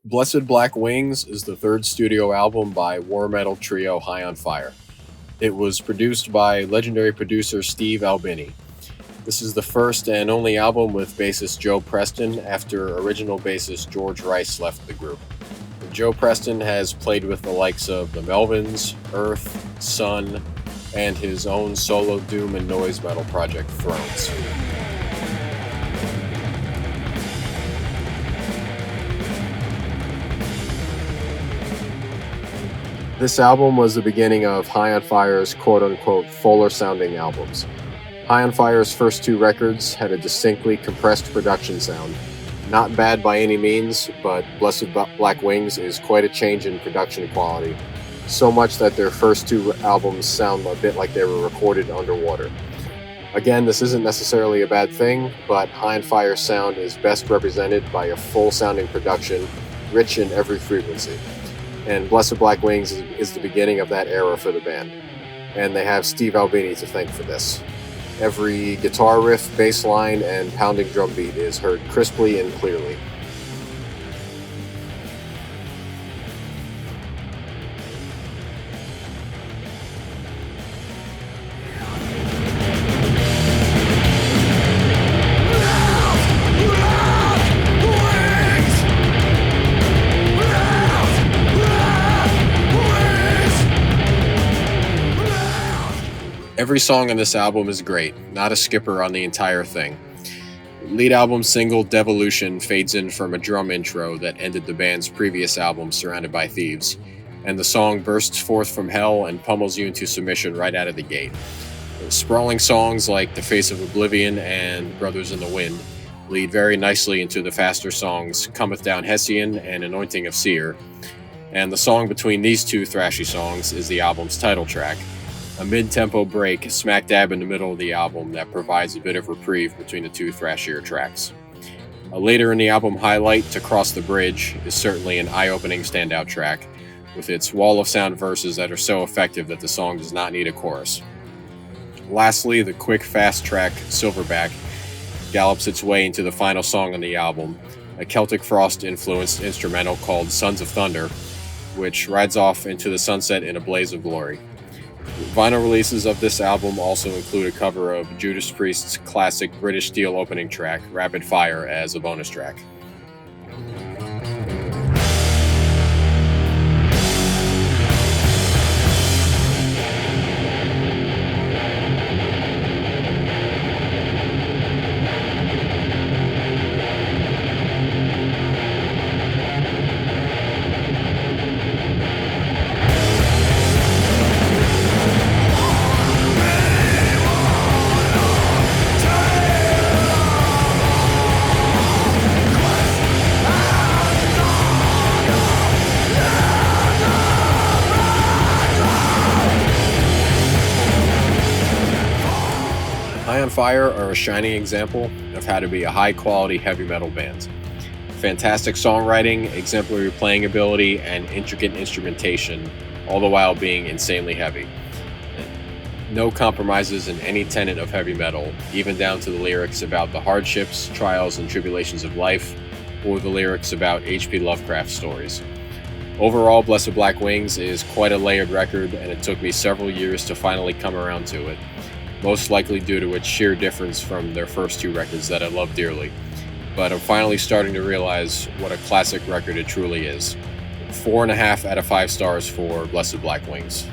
Blessed Black Wings is the third studio album by war metal trio High on Fire. It was produced by legendary producer Steve Albini. This is the first and only album with bassist Joe Preston after original bassist George Rice left the group. Joe Preston has played with the likes of the Melvins, Earth, Sun, and his own solo doom and noise metal project Thrones. This album was the beginning of High on Fire's quote-unquote fuller sounding albums. High on Fire's first two records had a distinctly compressed production sound. Not bad by any means, but Blessed Black Wings is quite a change in production quality, so much that their first two albums sound a bit like they were recorded underwater. Again, this isn't necessarily a bad thing, but High on Fire's sound is best represented by a full-sounding production, rich in every frequency. And Blessed Black Wings is the beginning of that era for the band. And they have Steve Albini to thank for this. Every guitar riff, bass line, and pounding drum beat is heard crisply and clearly. Every song on this album is great, not a skipper on the entire thing. Lead album single Devolution fades in from a drum intro that ended the band's previous album Surrounded by Thieves, and the song bursts forth from hell and pummels you into submission right out of the gate. Sprawling songs like The Face of Oblivion and Brothers in the Wind lead very nicely into the faster songs Cometh Down Hessian and Anointing of Seer, and the song between these two thrashy songs is the album's title track, a mid-tempo break smack dab in the middle of the album that provides a bit of reprieve between the two thrashier tracks. Later in the album highlight, To Cross the Bridge, is certainly an eye-opening standout track, with its wall of sound verses that are so effective that the song does not need a chorus. Lastly, the quick, fast track, Silverback, gallops its way into the final song on the album, a Celtic Frost-influenced instrumental called Sons of Thunder, which rides off into the sunset in a blaze of glory. Vinyl releases of this album also include a cover of Judas Priest's classic British Steel opening track, Rapid Fire, as a bonus track. High on Fire are a shining example of how to be a high-quality heavy metal band. Fantastic songwriting, exemplary playing ability, and intricate instrumentation, all the while being insanely heavy. No compromises in any tenet of heavy metal, even down to the lyrics about the hardships, trials, and tribulations of life, or the lyrics about H.P. Lovecraft stories. Overall, Blessed Black Wings is quite a layered record, and it took me several years to finally come around to it, most likely due to its sheer difference from their first two records that I love dearly. But I'm finally starting to realize what a classic record it truly is. 4.5 out of 5 stars for Blessed Black Wings.